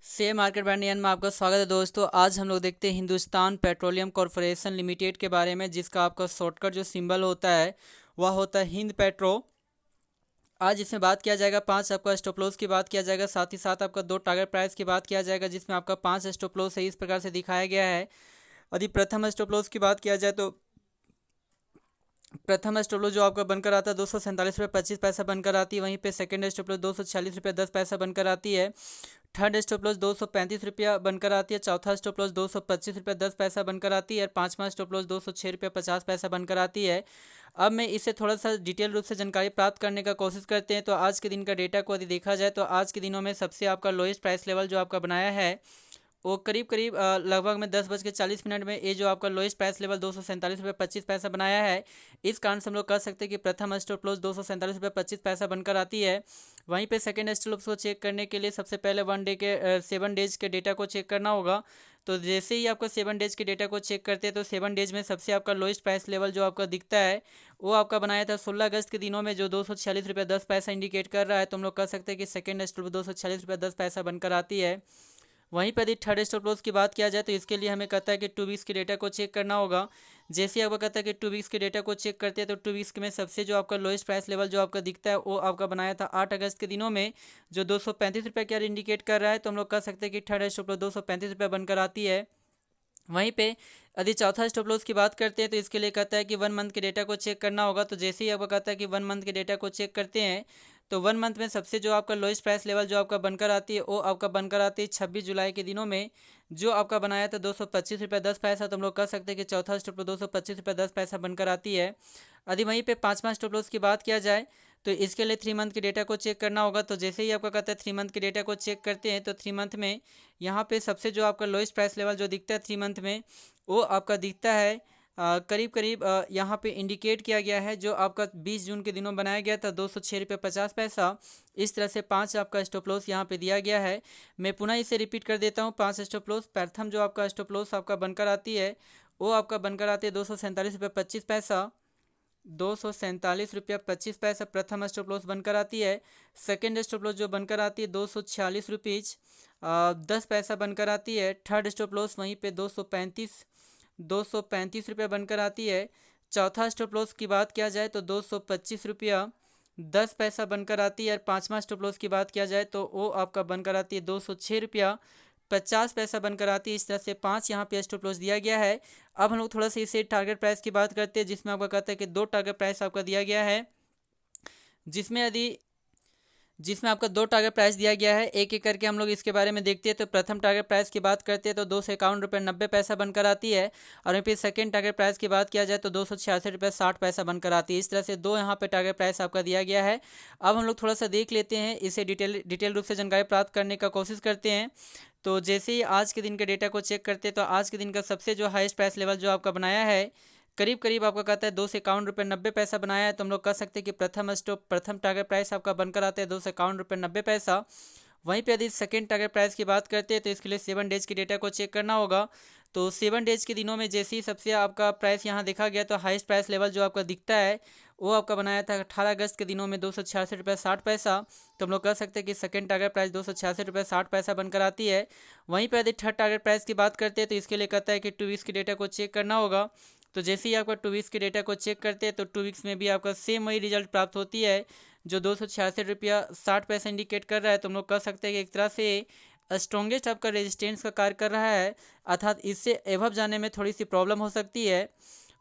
Share market brand नियन में आपका स्वागत है दोस्तों। आज हम लोग देखते हैं हिंदुस्तान पेट्रोलियम कॉरपोरेशन लिमिटेड के बारे में, जिसका आपका शॉर्टकट जो सिंबल होता है वह होता है हिंद पेट्रो। आज इसमें बात किया जाएगा पांच आपका स्टॉप लॉस की बात किया जाएगा, साथ ही साथ आपका दो टारगेट प्राइस की बात किया जाएगा, जिसमें आपका पांच स्टॉप लॉस है इस प्रकार से दिखाया गया है। यदि प्रथम स्टॉप लॉस की बात किया जाए तो प्रथम स्टॉप लॉस जो आपका बनकर आता है 247 रुपये 25 पैसा बनकर आती है। वहीं पे सेकंड स्टॉप लॉस 246 रुपये 10 पैसा बनकर आती है। थर्ड स्टॉप लॉस 235 रुपया बनकर आती है। चौथा स्टॉप लॉस 225 रुपये 10 पैसा बनकर आती है। और पांचवा स्टॉप लॉस 206 रुपये 50 पैसा बनकर आती है। अब मैं इससे थोड़ा सा डिटेल रूप से जानकारी प्राप्त करने का कोशिश करते हैं। तो आज के दिन का डेटा को यदि देखा जाए तो आज के दिनों में सबसे आपका लोएस्ट प्राइस लेवल जो आपका बनाया है वो करीब करीब लगभग में 10:40 में ये जो आपका लोएस्ट प्राइस लेवल 247 रुपये 25 पैसा बनाया है। इस कारण से हम लोग कह सकते हैं कि प्रथम स्टॉप लॉस 247 रुपये 25 पैसा बनकर आती है। वहीं पे सेकंड स्टॉप लॉस को चेक करने के लिए सबसे पहले 7 डेज के डेटा को चेक करना होगा। तो जैसे ही आपका 7 डेज के डेटा को चेक करते हैं तो 7 डेज में सबसे आपका लोएस्ट प्राइस लेवल जो आपका दिखता है वो आपका बनाया था 16 अगस्त के दिनों में, जो 246 रुपये 10 पैसा इंडिकेट कर रहा है। तो हम लोग कह सकते हैं कि सेकंड स्टॉप 246 रुपये 10 पैसा बनकर आती है। वहीं पर यदि थर्ड स्टॉप लॉस की बात किया जाए तो इसके लिए हमें कहता है कि 2 वीक्स के डेटा को चेक करना होगा। जैसे ही आपको कहता है कि 2 वीक्स के डेटा को चेक करते हैं तो 2 वीक्स में सबसे जो आपका लोएस्ट प्राइस लेवल जो आपका दिखता है वो आपका बनाया था 8 अगस्त के दिनों में, जो 235 रुपये की इंडिकेट कर रहा है। तो हम लोग कह सकते हैं कि थर्ड स्टॉप लॉस 235 रुपये बनकर आती है। वहीं पे यदि चौथा स्टॉप लॉस की बात करते हैं तो इसके लिए कहता है कि 1 मंथ के डेटा को चेक करना होगा। तो जैसे ही आपको कहता है कि 1 मंथ के डेटा को चेक करते हैं तो 1 मंथ में सबसे जो आपका लोएस्ट प्राइस लेवल जो आपका बनकर आती है वो आपका बनकर आती है 26 जुलाई के दिनों में, जो आपका बनाया था 225 रुपये 10 पैसा। तो हम लोग कह सकते हैं कि चौथा स्टॉप लॉस 225 रुपये 10 पैसा बनकर आती है। यदि वहीं पे पाँचवा स्टॉप लॉस की बात किया जाए तो इसके लिए 3 मंथ के डेटा को चेक करना होगा। तो जैसे ही आपका कहता है 3 मंथ के डेटा को चेक करते हैं तो 3 मंथ में यहाँ पे सबसे जो आपका लोएस्ट प्राइस लेवल जो दिखता है 3 मंथ में वो आपका दिखता है करीब करीब यहाँ पे इंडिकेट किया गया है, जो आपका 20 जून के दिनों बनाया गया था 206 रुपये 50 पैसा। इस तरह से पांच आपका स्टॉप लॉस यहाँ पे दिया गया है। मैं पुनः इसे रिपीट कर देता हूँ। पांच स्टॉप लॉस, प्रथम जो आपका स्टॉप लॉस आपका बनकर आती है वो आपका बनकर आती है 247 रुपये 25 पैसा। 247 रुपया 25 पैसा प्रथम स्टॉप लॉस बनकर आती है। सेकेंड स्टॉप लॉस जो बनकर आती है 246 रुपीज़ 10 पैसा बनकर आती है। थर्ड स्टॉप लॉस वहीं पे 235 रुपये बनकर आती है। चौथा स्टॉप लॉस की बात किया जाए तो 225 रुपया 10 पैसा बनकर आती है। और पाँचवा स्टॉप लॉस की बात किया जाए तो वो आपका बनकर आती है 206 रुपया 50 पैसा बनकर आती है। इस तरह से पांच यहाँ पे स्टॉप लॉस दिया गया है। अब हम लोग थोड़ा सा इसे टारगेट प्राइस की बात करते हैं, जिसमें आपका कहता है कि दो टारगेट प्राइस आपका दिया गया है, जिसमें यदि जिसमें आपका दो टारगेट प्राइस दिया गया है। एक एक करके हम लोग इसके बारे में देखते हैं। तो प्रथम टारगेट प्राइस की बात करते हैं तो 251 रुपये 90 पैसा बनकर आती है। और फिर सेकंड टारगेट प्राइस की बात किया जाए तो 266 रुपये 60 पैसा बनकर आती है। इस तरह से दो यहाँ पे टारगेट प्राइस आपका दिया गया है। अब हम लोग थोड़ा सा देख लेते हैं, इसे डिटेल रूप से जानकारी प्राप्त करने का कोशिश करते हैं। तो जैसे ही आज के दिन के डेटा को चेक करते हैं तो आज के दिन का सबसे जो हाईएस्ट प्राइस लेवल जो आपका बनाया है करीब करीब आपका कहता है 251 रुपये 90 पैसा बनाया है। तो हम लोग कह सकते हैं कि प्रथम टारगेट प्राइस आपका बनकर आता है 251 रुपये 90 पैसा। वहीं पे यदि सेकेंड टारगेट प्राइस की बात करते हैं तो इसके लिए 7 डेज के डेटा को चेक करना होगा। तो 7 डेज के दिनों में जैसे ही सबसे आपका प्राइस यहाँ देखा गया तो हाईएस्ट प्राइस लेवल जो आपका दिखता है वो आपका बनाया था 18 अगस्त के दिनों में 266 रुपये 60 पैसा। तो हम लोग कह सकते हैं कि सेकंड टारगेट प्राइस 266 रुपये 60 पैसा बनकर आती है। वहीं पर यदि थर्ड टारगेट प्राइस की बात करते हैं तो इसके लिए कहता है कि 2 वीक्स के डेटा को चेक करना होगा। तो जैसे ही आपका 2 वीक्स के डेटा को चेक करते हैं तो 2 वीक्स में भी आपका सेम वही रिजल्ट प्राप्त होती है, जो 266 रुपया 60 पैसा इंडिकेट कर रहा है। तो हम लोग कह सकते हैं कि एक तरह से स्ट्रॉन्गेस्ट आपका रेजिस्टेंस का कार्य कर रहा है, अर्थात इससे एवब जाने में थोड़ी सी प्रॉब्लम हो सकती है।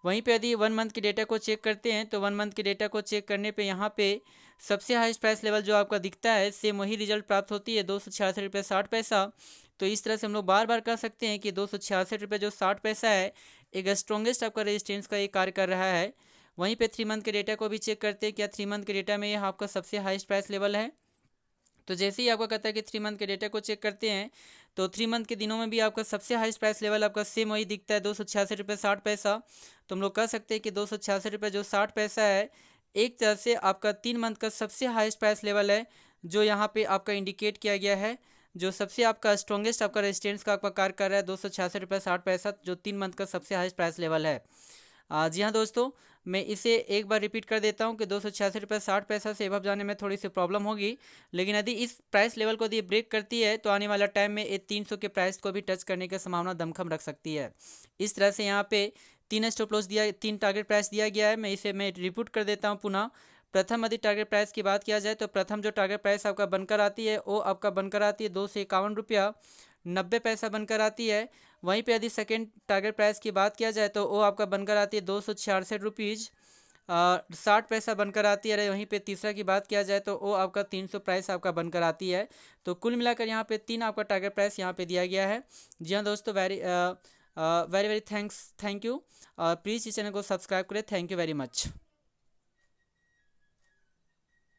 वहीं पे यदि 1 मंथ के डेटा को चेक करते हैं तो 1 मंथ के डेटा को चेक करने पे यहाँ पे सबसे हाईएस्ट प्राइस लेवल जो आपका दिखता है सेम वही रिजल्ट प्राप्त होती है 266 रुपये 60 पैसा। तो इस तरह से हम लोग बार बार कह सकते हैं कि 266 रुपये जो 60 पैसा है एक स्ट्रॉन्गेस्ट आपका रेजिस्टेंस का ये कार्य कर रहा है। वहीं पे 3 मंथ के डेटा को भी चेक करते हैं, क्या 3 मंथ के डेटा में यह आपका सबसे हाईएस्ट प्राइस लेवल है। तो जैसे ही आपका कहता है कि 3 मंथ के डेटा को चेक करते हैं तो 3 मंथ के दिनों में भी आपका सबसे हाईएस्ट प्राइस लेवल आपका सेम वही दिखता है 266 रुपये 60 पैसा। तो हम लोग कह सकते हैं कि 266 रुपये जो 60 पैसा है एक तरह से आपका 3 मंथ का सबसे हाईएस्ट प्राइस लेवल है, जो यहाँ पे आपका इंडिकेट किया गया है, जो सबसे आपका स्ट्रॉन्गेस्ट आपका रेजिस्टेंस का आपका कार्य कर रहा है 266 रुपये 60 पैसा, जो 3 मंथ का सबसे हाईएस्ट प्राइस लेवल है। जी हाँ दोस्तों, मैं इसे एक बार रिपीट कर देता हूँ कि 286 रुपये 60 पैसा से एबव जाने में थोड़ी सी प्रॉब्लम होगी, लेकिन यदि इस प्राइस लेवल को यदि ब्रेक करती है तो आने वाला टाइम में ये 300 के प्राइस को भी टच करने की संभावना दमखम रख सकती है। इस तरह से यहाँ पे 3 स्टॉप लॉस दिया, 3 टारगेट प्राइस दिया गया है। मैं रिपीट कर देता हूँ पुनः। प्रथम यदि टारगेट प्राइस की बात किया जाए तो प्रथम जो टारगेट प्राइस आपका बनकर आती है वो आपका बनकर आती है 251 रुपया 90 पैसा बनकर आती है। वहीं पे यदि सेकेंड टारगेट प्राइस की बात किया जाए तो वो आपका बनकर आती है 266 रुपीज़ 60 पैसा बनकर आती है। वहीं पे तीसरा की बात किया जाए तो वो आपका 300 प्राइस आपका बनकर आती है। तो कुल मिलाकर यहाँ पे 3 आपका टारगेट प्राइस यहाँ पे दिया गया है। जी हाँ दोस्तों, very very thank you. Please इस चैनल को सब्सक्राइब करें। Thank you very much.